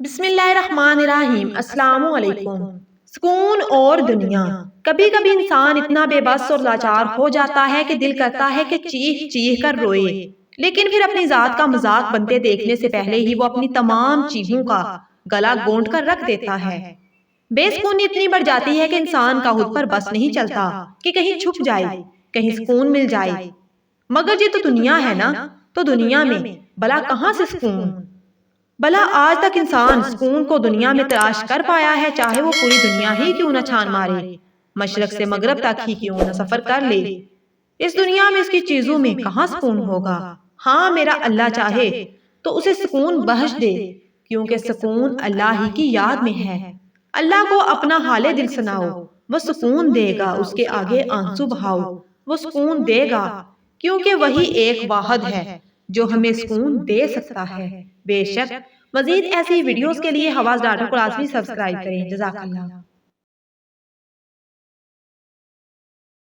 بسم اللہ الرحمن الرحیم۔ السلام علیکم۔ سکون اور دنیا۔ کبھی کبھی انسان اتنا بے بس اور لاچار ہو جاتا ہے کہ دل کرتا ہے کہ چیخ چیخ کر روئے، لیکن پھر اپنی ذات کا مذاق بنتے دیکھنے سے پہلے ہی وہ اپنی تمام چیخوں کا گلا گونٹ کر رکھ دیتا ہے۔ بے سکونی اتنی بڑھ جاتی ہے کہ انسان کا خود پر بس نہیں چلتا کہ کہیں چھپ جائے، کہیں سکون مل جائے۔ مگر یہ تو دنیا ہے نا، تو دنیا میں بلا کہاں سے سکون؟ بلا آج تک انسان سکون کو دنیا میں تلاش کر پایا ہے، چاہے وہ پوری دنیا ہی کیوں نہ چھان مارے، مشرق سے مغرب تک ہی کیوں نہ سفر کر لے، اس دنیا میں اس کی چیزوں میں کہاں سکون ہوگا؟ ہاں، میرا اللہ چاہے تو اسے سکون بخش دے، کیونکہ سکون اللہ ہی کی یاد میں ہے۔ اللہ کو اپنا حال دل سناؤ، وہ سکون دے گا، اس کے آگے آنسو بہاؤ، وہ سکون دے گا، کیونکہ وہی ایک واحد ہے جو ہمیں سکون دے سکتا ہے۔ بے شک مزید ایسی ویڈیوز کے لیے حواس ڈاٹا کو لازمی سبسکرائب کریں۔ جزاک اللہ۔